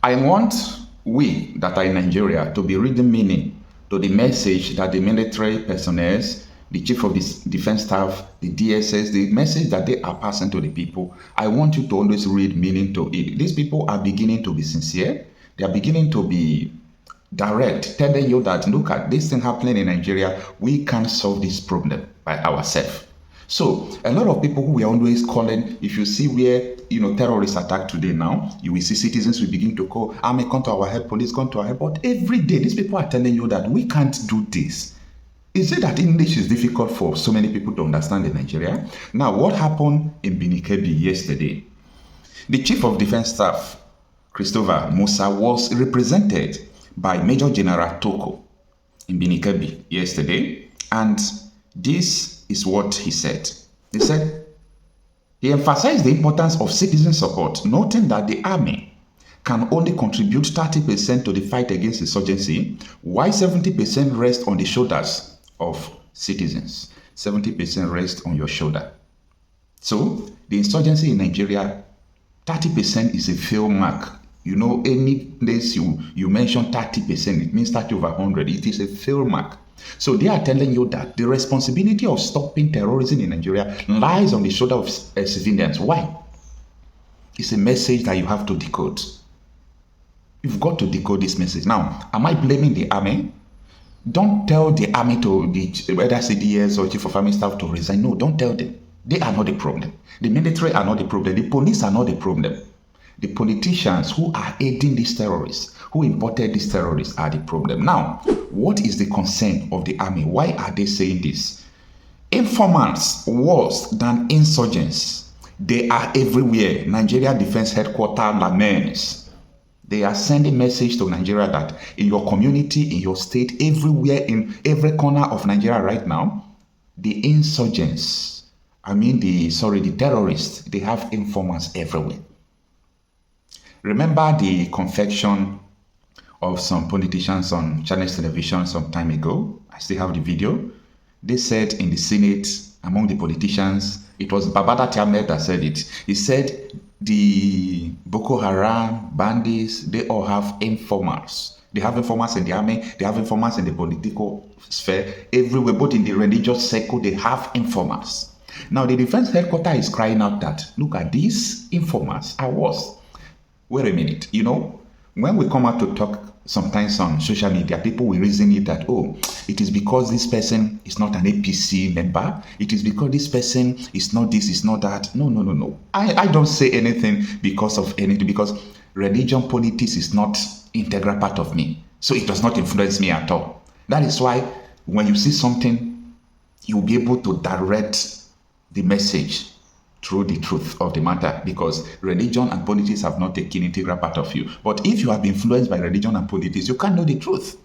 I want we that are in Nigeria to be reading meaning to the message that the military personnel, the chief of the defense staff, the DSS, the message that they are passing to the people. I want you to always read meaning to it. These people are beginning to be sincere. They are beginning to be direct, telling you that look at this thing happening in Nigeria. We can't solve this problem by ourselves. So a lot of people who were always calling, if you see where terrorists attack today now, you will see citizens will begin to call, army come to our help, police come to our help. But every day these people are telling you that we can't do this. Is it that English is difficult for so many people to understand in Nigeria? Now, what happened in Binikebi yesterday? The Chief of Defense Staff, Christopher Musa, was represented by Major General Toko in Binikebi yesterday, and this is what he said. He said, he emphasized the importance of citizen support, noting that the army can only contribute 30% to the fight against insurgency, while 70% rests on the shoulders of citizens. 70% rests on your shoulder. So, the insurgency in Nigeria, 30% is a fail mark. Any place you mention 30%, it means 30 over 100. It is a fail mark. So they are telling you that the responsibility of stopping terrorism in Nigeria lies on the shoulder of civilians. Why? It's a message that you have to decode. You've got to decode this message. Now, am I blaming the army? Don't tell the army to, whether CDS or Chief of Army Staff, to resign. No, don't tell them. They are not the problem. The military are not the problem. The police are not the problem. The politicians who are aiding these terrorists, who imported these terrorists, are the problem. Now, what is the concern of the army? Why are they saying this? Informants worse than insurgents. They are everywhere. Nigeria Defense Headquarters laments. They are sending message to Nigeria that in your community, in your state, everywhere, in every corner of Nigeria right now, the insurgents, the terrorists, they have informants everywhere. Remember the confession of some politicians on Chinese television some time ago? I still have the video. They said in the Senate, among the politicians, it was Babada Tiamet that said it. He said the Boko Haram, bandits, they all have informants. They have informants in the army, they have informants in the political sphere, everywhere, both in the religious circle, they have informants. Now, the defense headquarters is crying out that, look at these informants are worse. Wait a minute, when we come out to talk sometimes on social media, people will reason it that, it is because this person is not an APC member. It is because this person is not this, is not that. No. I don't say anything because of anything, because religion, politics is not integral part of me. So it does not influence me at all. That is why when you see something, you'll be able to direct the message through the truth of the matter, because religion and politics have not taken integral part of you. But if you have been influenced by religion and politics, you can't know the truth.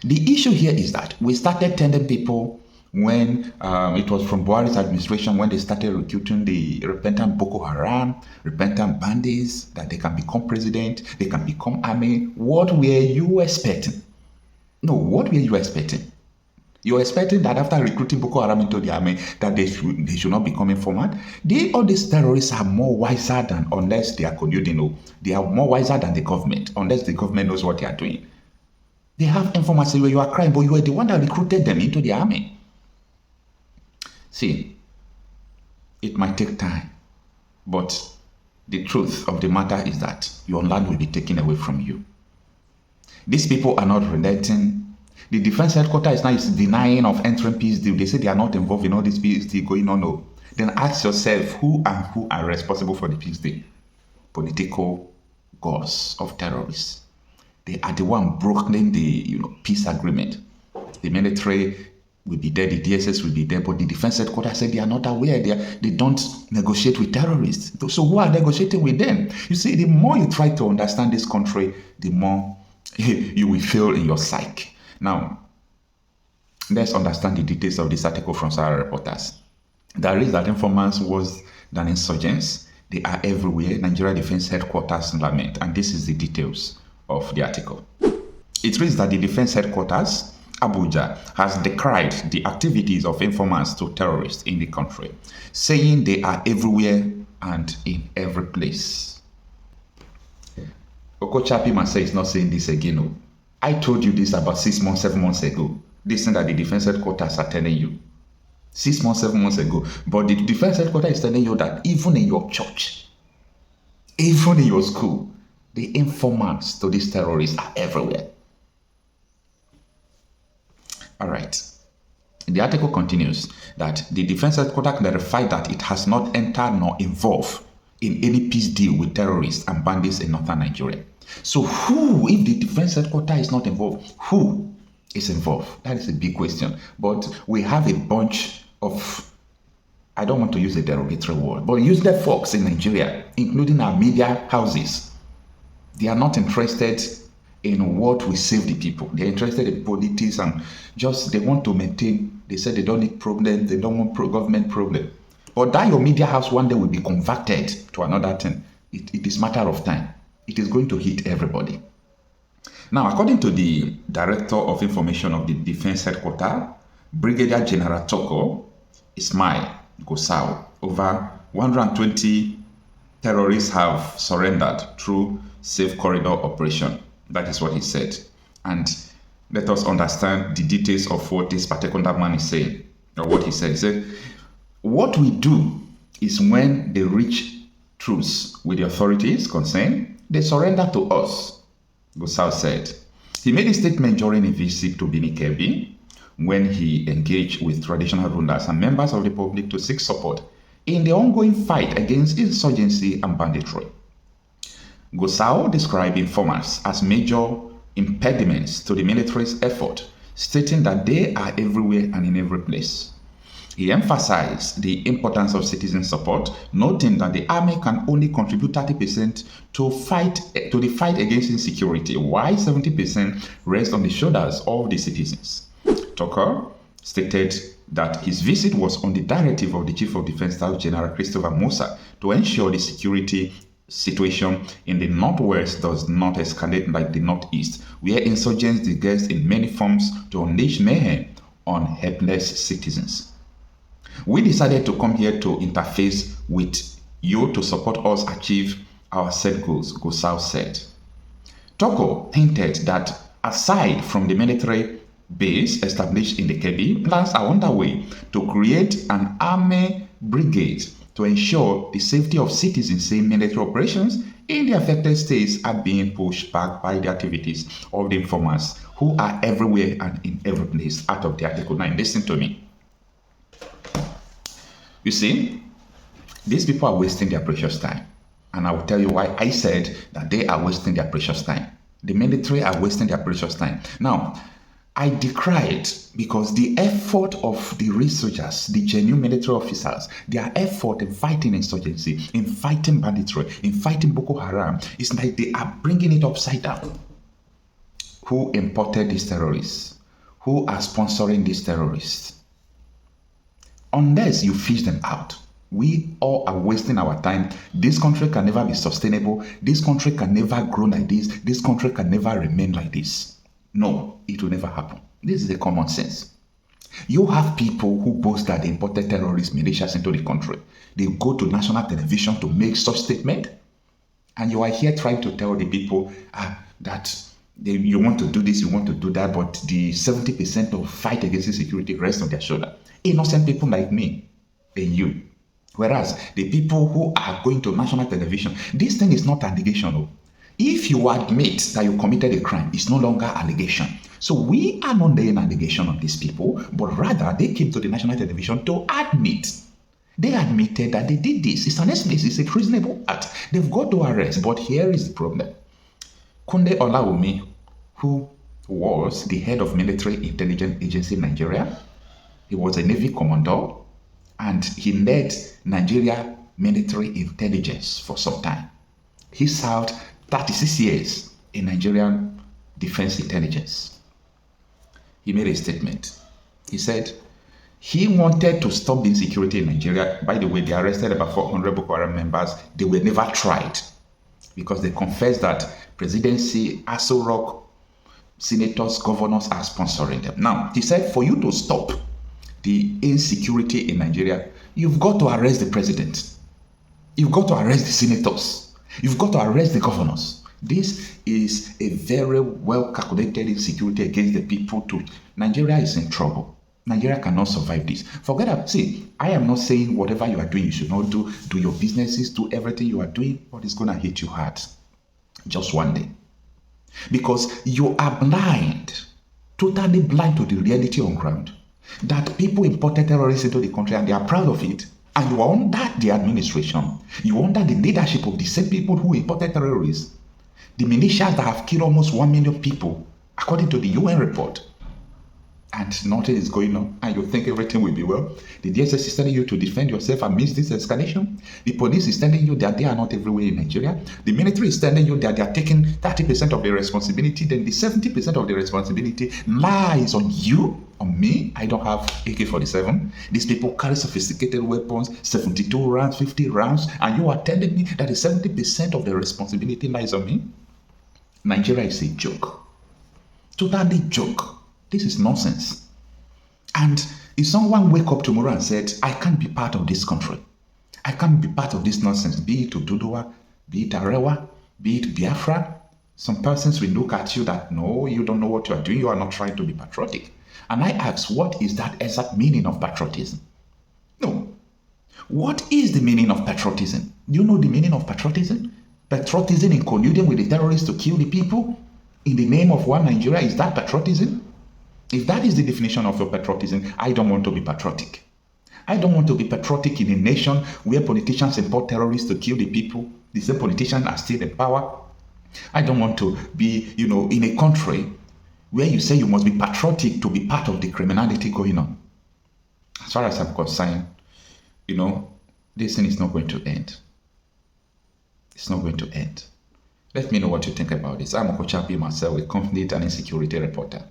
The issue here is that we started telling people when it was from Buhari's administration, when they started recruiting the repentant Boko Haram, repentant bandits, that they can become president, they can become army. What were you expecting? No, what were you expecting? You're expecting that after recruiting Boko Haram into the army, that they should not become informant? All these terrorists are more wiser than, unless they are colluding, they are more wiser than the government, unless the government knows what they are doing. They have information where you are crying, but you are the one that recruited them into the army. See, it might take time, but the truth of the matter is that your land will be taken away from you. These people are not relenting. The defense headquarters is denying of entering peace deal. They say they are not involved in all this peace deal going on. No. Then ask yourself, who are responsible for the peace deal? Political gods of terrorists. They are the one brokering the peace agreement. The military will be there, the DSS will be there, but the defense headquarters said they are not aware. They don't negotiate with terrorists. So who are negotiating with them? You see, the more you try to understand this country, the more you will feel in your psyche. Now, let's understand the details of this article from Sowore reporters. There is that informants worse than insurgents. They are everywhere. Nigeria Defense Headquarters lament. And this is the details of the article. It reads that the Defense Headquarters, Abuja, has decried the activities of informants to terrorists in the country, saying they are everywhere and in every place. Okochapi say is not saying this again. No. I told you this about 6 months, 7 months ago. This thing that the defense headquarters are telling you. 6 months, 7 months ago. But the defense headquarters is telling you that even in your church, even in your school, the informants to these terrorists are everywhere. All right. The article continues that the defense headquarters clarified that it has not entered nor involved in any peace deal with terrorists and bandits in northern Nigeria. So who, if the defense headquarters is not involved, who is involved? That is a big question. But we have a bunch of, I don't want to use a derogatory word, but useless folks in Nigeria, including our media houses. They are not interested in what will save the people. They're interested in politics and just they want to maintain. They said they don't need problems, they don't want government problem. But that your media house one day will be converted to another thing. It is matter of time. It is going to hit everybody. Now, according to the Director of Information of the Defense Headquarters, Brigadier General Toko Ismail Gusau, over 120 terrorists have surrendered through safe corridor operation. That is what he said. And let us understand the details of what this particular man is saying, or what he said. He said, what we do is when they reach truce with the authorities concerned, they surrender to us, Gusau said. He made a statement during a visit to Binikebi when he engaged with traditional rulers and members of the public to seek support in the ongoing fight against insurgency and banditry. Gusau described informants as major impediments to the military's effort, stating that they are everywhere and in every place. He emphasized the importance of citizen support, noting that the army can only contribute 30% to the fight against insecurity, while 70% rests on the shoulders of the citizens. Tucker stated that his visit was on the directive of the Chief of Defense Staff General Christopher Musa to ensure the security situation in the northwest does not escalate like the northeast, where insurgents disguised in many forms to unleash mayhem on helpless citizens. We decided to come here to interface with you to support us achieve our set goals, Gusau said. Toko hinted that aside from the military base established in the Kebbi, plans are underway to create an army brigade to ensure the safety of citizens, saying military operations in the affected states are being pushed back by the activities of the informants who are everywhere and in every place. Out of the article 9, listen to me. You see, these people are wasting their precious time. And I will tell you why I said that they are wasting their precious time. The military are wasting their precious time. Now, I decry it because the effort of the researchers, the genuine military officers, their effort in fighting insurgency, in fighting banditry, in fighting Boko Haram, it's like they are bringing it upside down. Who imported these terrorists? Who are sponsoring these terrorists? Unless you fish them out, we all are wasting our time. This country can never be sustainable. This country can never grow like this. This country can never remain like this. No, it will never happen. This is a common sense. You have people who boast that they imported terrorist militias into the country. They go to national television to make such statement. And you are here trying to tell the people that you want to do this, you want to do that, but the 70% of fight against insecurity rests on their shoulder. Innocent people like me and you. Whereas the people who are going to national television, this thing is not allegation. If you admit that you committed a crime, it's no longer allegation. So we are not laying allegation on these people, but rather they came to the national television to admit. They admitted that they did this. It's an explanation, it's a reasonable act. They've got to arrest, but here is the problem. Kunle Olawumi, who was the head of military intelligence agency in Nigeria, he was a Navy commander, and he led Nigeria military intelligence for some time. He served 36 years in Nigerian defense intelligence. He made a statement. He said he wanted to stop the insecurity in Nigeria. By the way, they arrested about 400 Boko Haram members. They were never tried because they confessed that presidency, Aso Rock, senators, governors are sponsoring them. Now, he said for you to stop the insecurity in Nigeria, you've got to arrest the president. You've got to arrest the senators. You've got to arrest the governors. This is a very well calculated insecurity against the people too. Nigeria is in trouble. Nigeria cannot survive this. Forget that. See, I am not saying whatever you are doing, you should not do. Do your businesses, do everything you are doing, but it's going to hit you hard. Just one day. Because you are blind, totally blind to the reality on ground. That people imported terrorists into the country and they are proud of it. And you are under the administration. You are under the leadership of the same people who imported terrorists. The militias that have killed almost 1 million people, according to the UN report. And nothing is going on, and you think everything will be well. The DSS is telling you to defend yourself amidst this escalation. The police is telling you that they are not everywhere in Nigeria. The military is telling you that they are taking 30% of the responsibility. Then the 70% of the responsibility lies on you, on me. I don't have AK-47. These people carry sophisticated weapons, 72 rounds, 50 rounds, and you are telling me that the 70% of the responsibility lies on me? Nigeria is a joke. Totally joke. This is nonsense. And if someone wake up tomorrow and said, I can't be part of this country, I can't be part of this nonsense, be it Oduduwa, be it Arewa, be it Biafra, some persons will look at you that, no, you don't know what you are doing, you are not trying to be patriotic. And I ask, what is that exact meaning of patriotism? No. What is the meaning of patriotism? Do you know the meaning of patriotism? Patriotism in colluding with the terrorists to kill the people in the name of one Nigeria, is that patriotism? If that is the definition of your patriotism, I don't want to be patriotic. I don't want to be patriotic in a nation where politicians import terrorists to kill the people. The same politicians are still in power. I don't want to be, in a country where you say you must be patriotic to be part of the criminality going on. As far as I'm concerned, this thing is not going to end. It's not going to end. Let me know what you think about this. I'm Okochapi myself, a conflict and insecurity reporter.